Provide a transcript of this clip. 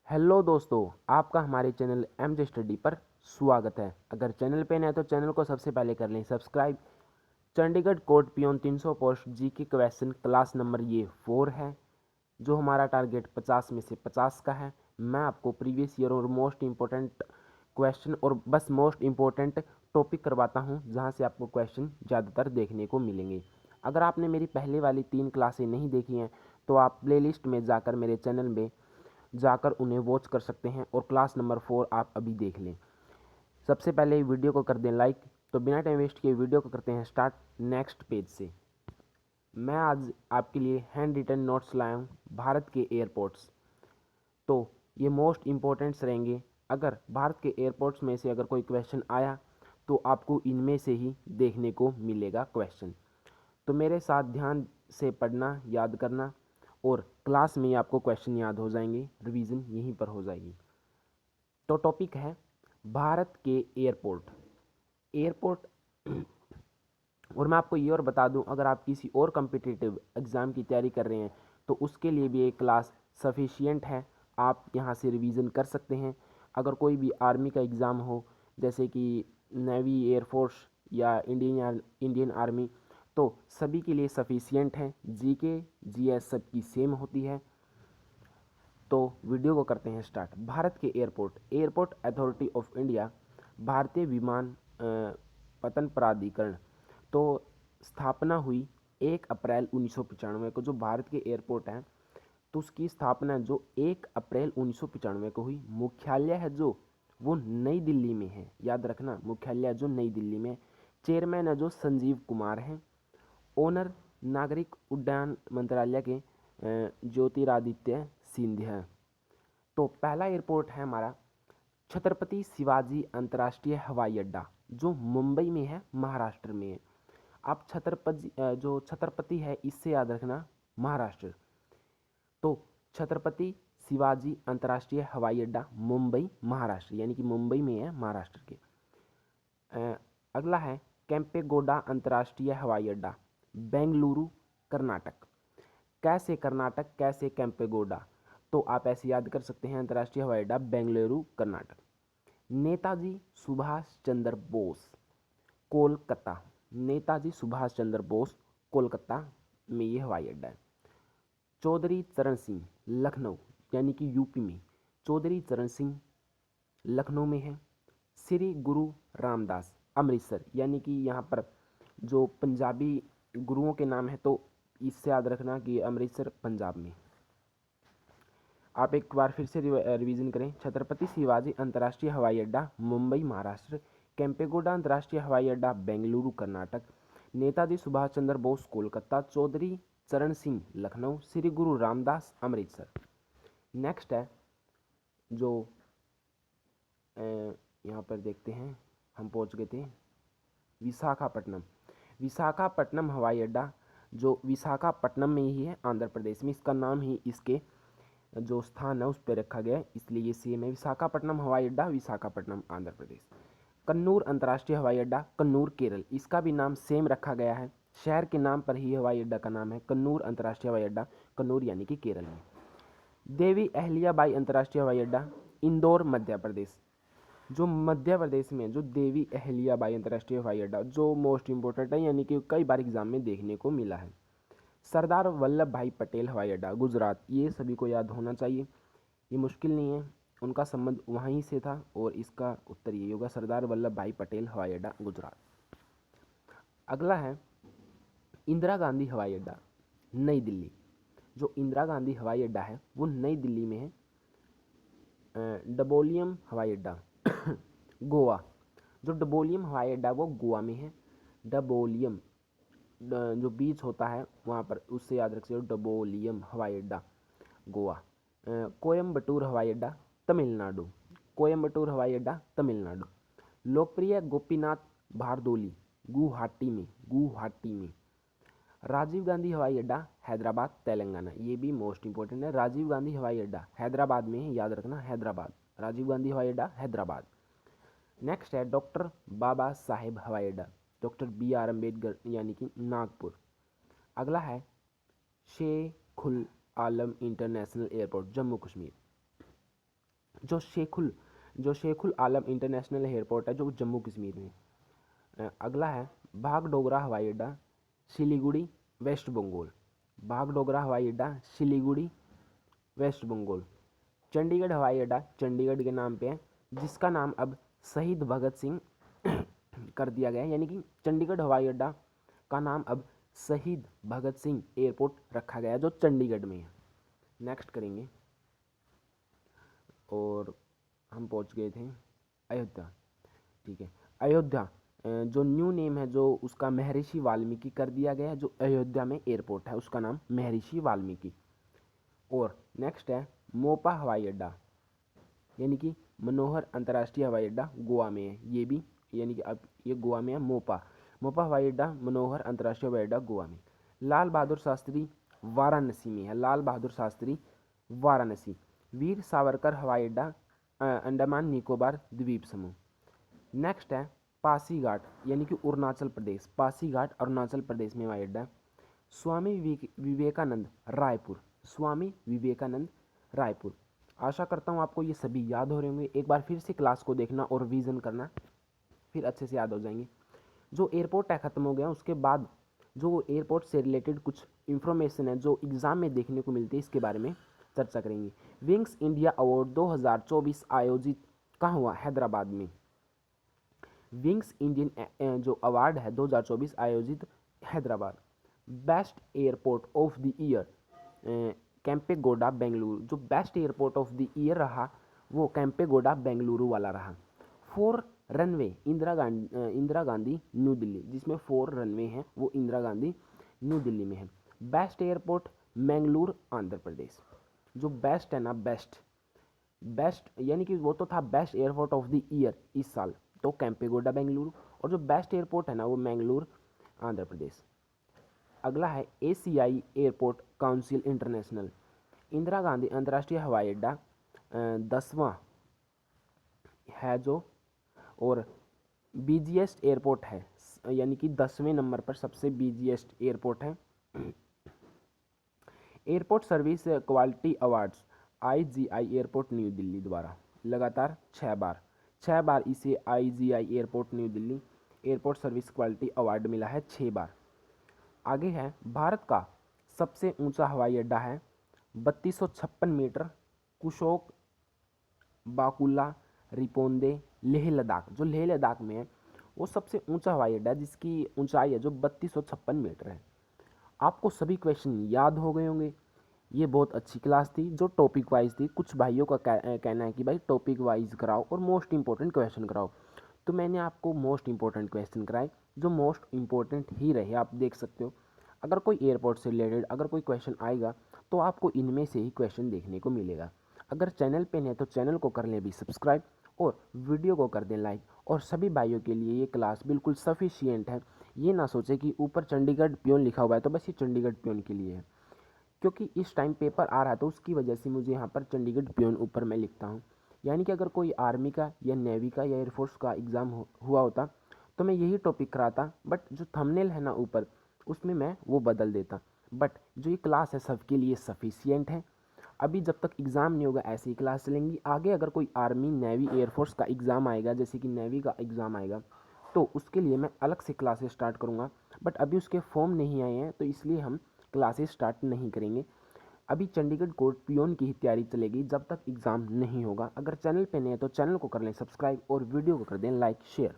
Hello दोस्तों, आपका हमारे चैनल एमजे स्टडी पर स्वागत है। अगर चैनल पे नए तो चैनल को सबसे पहले कर लें subscribe. Chandigarh court peon 300 post G K question class number ये 4 है, जो हमारा टारगेट 50 में से 50 का है। मैं आपको प्रीवियस ईयर और मोस्ट इम्पोर्टेंट क्वेश्चन और बस मोस्ट इम्पोर्टेंट टॉपिक करवाता हूँ, जहाँ से आपको क्वेश्चन ज़्यादातर देखने को मिलेंगे। अगर आपने मेरी पहले वाली 3 क्लासें नहीं देखी हैं तो आप प्लेलिस्ट में जाकर मेरे चैनल में जाकर उन्हें वॉच कर सकते हैं और क्लास नंबर 4 आप अभी देख लें। सबसे पहले वीडियो को कर दें लाइक। तो बिना टाइम वेस्ट किए वीडियो को करते हैं स्टार्ट नेक्स्ट पेज से। मैं आज आपके लिए हैंड रिटन नोट्स लाया हूँ भारत के एयरपोर्ट्स। तो ये मोस्ट इम्पोर्टेंट्स रहेंगे। अगर भारत के एयरपोर्ट्स में से अगर कोई क्वेश्चन आया तो आपको इनमें से ही देखने को मिलेगा क्वेश्चन। तो मेरे साथ ध्यान से पढ़ना, याद करना और क्लास में ही आपको क्वेश्चन याद हो जाएंगे, रिवीजन यहीं पर हो जाएगी। तो टॉपिक है भारत के एयरपोर्ट। एयरपोर्ट और मैं आपको ये और बता दूं, अगर आप किसी और कम्पिटिटिव एग्ज़ाम की तैयारी कर रहे हैं तो उसके लिए भी एक क्लास सफिशिएंट है। आप यहाँ से रिवीजन कर सकते हैं। अगर कोई भी आर्मी का एग्ज़ाम हो, जैसे कि नेवी, एयरफोर्स या इंडियन आर्मी, तो सभी के लिए सफिशिएंट है। जीके जीएस सबकी सेम होती है। तो वीडियो को करते हैं स्टार्ट। भारत के airport. Airport authority of India, भारतीय विमान पतन प्राधिकरण। तो स्थापना हुई 1 अप्रैल 1995 को। जो भारत के एयरपोर्ट हैं तो उसकी स्थापना जो 1 अप्रैल 1995 को हुई। मुख्यालय है जो वो नई दिल्ली में है, याद रखना, मुख्यालय जो नई दिल्ली में। चेयरमैन है जो संजीव कुमार हैं। ओनर नागरिक उड्डयन मंत्रालय के ज्योतिरादित्य सिंधिया। तो पहला एयरपोर्ट है हमारा छत्रपति शिवाजी अंतर्राष्ट्रीय हवाई अड्डा, जो मुंबई में है, महाराष्ट्र में है। आप जो छत्रपति है इससे याद रखना महाराष्ट्र। तो छत्रपति शिवाजी अंतर्राष्ट्रीय हवाई अड्डा मुंबई महाराष्ट्र, यानी कि मुंबई में है, महाराष्ट्र के। अगला है केम्पेगौड़ा अंतर्राष्ट्रीय हवाई अड्डा, बेंगलुरु कर्नाटक। कैसे कर्नाटक, कैसे केम्पेगौड़ा, तो आप ऐसे याद कर सकते हैं, अंतर्राष्ट्रीय हवाई अड्डा बेंगलुरु कर्नाटक। नेताजी सुभाष चंद्र बोस कोलकाता। नेताजी सुभाष चंद्र बोस कोलकाता में ये हवाई अड्डा है। चौधरी चरण सिंह लखनऊ, यानी कि यूपी में। चौधरी चरण सिंह लखनऊ में है। श्री गुरु रामदास अमृतसर, यानी कि यहाँ पर जो पंजाबी गुरुओं के नाम है तो इससे याद रखना कि अमृतसर पंजाब में। आप एक बार फिर से रिवीजन करें। छत्रपति शिवाजी अंतर्राष्ट्रीय हवाई अड्डा मुंबई महाराष्ट्र, केम्पेगौड़ा अंतर्राष्ट्रीय हवाई अड्डा बेंगलुरु कर्नाटक, नेताजी सुभाष चंद्र बोस कोलकाता, चौधरी चरण सिंह लखनऊ, श्री गुरु रामदास अमृतसर। नेक्स्ट है जो यहाँ पर देखते हैं, हम पहुँच गए थे विशाखापट्टनम। विशाखापट्टनम हवाई अड्डा जो विशाखापट्टनम में ही है, आंध्र प्रदेश में। इसका नाम ही इसके जो स्थान है उस पर रखा गया है, इसलिए ये सेम है। विशाखापट्टनम हवाई अड्डा, विशाखापट्टनम आंध्र प्रदेश। कन्नूर अंतर्राष्ट्रीय हवाई अड्डा, कन्नूर केरल। इसका भी नाम सेम रखा गया है, शहर के नाम पर ही हवाई अड्डा का नाम है कन्नूर अंतर्राष्ट्रीय हवाई अड्डा, कन्नूर यानी कि केरल में। देवी अहल्याबाई अंतर्राष्ट्रीय हवाई अड्डा, इंदौर मध्य प्रदेश। जो मध्य प्रदेश में जो देवी अहल्याबाई अंतर्राष्ट्रीय हवाई अड्डा, जो मोस्ट इंपॉर्टेंट है, यानी कि कई बार एग्जाम में देखने को मिला है। सरदार वल्लभ भाई पटेल हवाई अड्डा, गुजरात। ये सभी को याद होना चाहिए, ये मुश्किल नहीं है, उनका संबंध वहीं से था और इसका उत्तर यही होगा, सरदार वल्लभ भाई पटेल हवाई अड्डा, गुजरात। अगला है इंदिरा गांधी हवाई अड्डा, नई दिल्ली। जो इंदिरा गांधी हवाई अड्डा है वो नई दिल्ली में है। डबोलियम हवाई अड्डा गोवा। जो डबोलियम हवाई अड्डा वो गोवा में है। डबोलियम जो बीच होता है वहाँ पर, उससे याद रखिए, डबोलियम हवाई अड्डा गोवा। कोयम्बटूर हवाई अड्डा तमिलनाडु। कोयम्बटूर हवाई अड्डा तमिलनाडु। लोकप्रिय गोपीनाथ भारदोली, गुवाहाटी में, गुवाहाटी में। राजीव गांधी हवाई अड्डा हैदराबाद तेलंगाना। ये भी मोस्ट इंपॉर्टेंट है, राजीव गांधी हवाई अड्डा हैदराबाद में है, याद रखना, हैदराबाद। राजीव गांधी हवाई अड्डा हैदराबाद। नेक्स्ट है डॉक्टर बाबा साहेब हवाई अड्डा, डॉक्टर बी आर अम्बेडकर, यानी कि नागपुर। अगला है शेखुल आलम इंटरनेशनल एयरपोर्ट, जम्मू कश्मीर। जो शेखुल आलम इंटरनेशनल एयरपोर्ट है जो जम्मू कश्मीर में। अगला है बागडोगरा हवाई अड्डा सिलीगुड़ी वेस्ट बंगाल। बागडोगरा हवाई अड्डा सिलीगुड़ी वेस्ट बंगाल। चंडीगढ़ हवाई अड्डा चंडीगढ़ के नाम पे है, जिसका नाम अब शहीद भगत सिंह कर दिया गया है, यानी कि चंडीगढ़ हवाई अड्डा का नाम अब शहीद भगत सिंह एयरपोर्ट रखा गया है जो चंडीगढ़ में है। नेक्स्ट करेंगे और हम पहुंच गए थे अयोध्या। ठीक है, अयोध्या जो न्यू नेम है जो उसका महर्षि वाल्मीकि कर दिया गया है, जो अयोध्या में एयरपोर्ट है उसका नाम महर्षि वाल्मीकि। और नेक्स्ट है मोपा हवाई अड्डा, यानी कि मनोहर अंतर्राष्ट्रीय हवाई अड्डा गोवा में है, ये भी यानी कि अब ये गोवा में है। मोपा हवाई अड्डा मनोहर अंतर्राष्ट्रीय हवाई अड्डा गोवा में। लाल बहादुर शास्त्री वाराणसी में है, लाल बहादुर शास्त्री वाराणसी। वीर सावरकर हवाई अड्डा अंडमान निकोबार द्वीप समूह। नेक्स्ट है पासीघाट, यानी कि अरुणाचल प्रदेश, पासीघाट अरुणाचल प्रदेश में हवाई अड्डा। स्वामी विवेकानंद रायपुर, स्वामी विवेकानंद रायपुर। आशा करता हूँ आपको ये सभी याद हो रहे होंगे। एक बार फिर से क्लास को देखना और रिवीजन करना, फिर अच्छे से याद हो जाएंगे। जो एयरपोर्ट है ख़त्म हो गया, उसके बाद जो एयरपोर्ट से रिलेटेड कुछ इन्फॉर्मेशन है जो एग्ज़ाम में देखने को मिलती है, इसके बारे में चर्चा करेंगे। विंग्स इंडिया अवार्ड 2024 आयोजित कहाँ हुआ? हैदराबाद में। विंग्स इंडियन जो अवार्ड है 2024 आयोजित Hyderabad. Best airport of the year Kempegowda Bengaluru, जो best airport of the year रहा वो कैंपेगौड़ा बेंगलुरु वाला रहा। 4 रनवे इंदिरा गांधी न्यू दिल्ली, जिसमें 4 रनवे हैं वो इंदिरा गांधी न्यू दिल्ली में है। Best airport Mangalore Andhra Pradesh. जो बेस्ट है ना, बेस्ट यानी कि वो तो था best airport of the year इस साल, तो कैंपेगौड़ा बेंगलुरु, और जो बेस्ट एयरपोर्ट है ना वो मैंगलोर आंध्र प्रदेश। अगला है एशियाई airport council international. Indira Gandhi अंतर्राष्ट्रीय हवाई अड्डा 10वां है जो, और बिजिएस्ट एयरपोर्ट है, यानी कि 10वें नंबर पर सबसे बिजिएस्ट एयरपोर्ट है। Airport service quality awards IGI airport new Delhi द्वारा लगातार 6 बार इसे IGI airport new Delhi airport service quality award मिला है, 6 बार। आगे है भारत का सबसे ऊंचा हवाई अड्डा है 3256 मीटर, कुशोक बाकुला रिपोंदे लेह लद्दाख, जो लेह लद्दाख में है वो सबसे ऊंचा हवाई अड्डा है जिसकी ऊंचाई है जो 3256 मीटर है। आपको सभी क्वेश्चन याद हो गए होंगे। ये बहुत अच्छी क्लास थी जो टॉपिक वाइज थी। कुछ भाइयों का कहना है कि भाई टॉपिक वाइज कराओ और मोस्ट इंपॉर्टेंट क्वेश्चन कराओ, तो मैंने आपको मोस्ट इंपॉर्टेंट क्वेश्चन कराए जो मोस्ट इंपॉर्टेंट ही रहे। आप देख सकते हो अगर कोई एयरपोर्ट से रिलेटेड अगर कोई क्वेश्चन आएगा तो आपको इनमें से ही क्वेश्चन देखने को मिलेगा। अगर चैनल पे नहीं तो चैनल को कर लें भी सब्सक्राइब और वीडियो को कर दें लाइक। और सभी भाइयों के लिए ये क्लास बिल्कुल सफिशिएंट है। ये ना सोचे कि ऊपर चंडीगढ़ पियोन लिखा हुआ है तो बस ये चंडीगढ़ पियोन के लिए है, क्योंकि इस टाइम पेपर आ रहा है तो उसकी वजह से मुझे यहाँ पर चंडीगढ़ पियोन ऊपर मैं लिखता हूँ। यानी कि अगर कोई आर्मी का या नेवी का या एयरफोर्स का एग्ज़ाम हुआ होता तो मैं यही टॉपिक कराता, बट जो थंबनेल है ना ऊपर उसमें मैं वो बदल देता। बट जो ये क्लास है सबके लिए सफिशियंट है। अभी जब तक एग्ज़ाम नहीं होगा ऐसी क्लास चलेंगी। आगे अगर कोई आर्मी नेवी एयरफोर्स का एग्ज़ाम आएगा, जैसे कि नेवी का एग्ज़ाम आएगा, तो उसके लिए मैं अलग से क्लासेस स्टार्ट करूँगा। बट अभी उसके फॉर्म नहीं आए हैं तो इसलिए हम क्लासेस स्टार्ट नहीं करेंगे। अभी चंडीगढ़ कोर्ट पियोन की ही तैयारी चलेगी जब तक एग्ज़ाम नहीं होगा। अगर चैनल पे नए हैं तो चैनल को कर लें सब्सक्राइब और वीडियो को कर दें लाइक शेयर।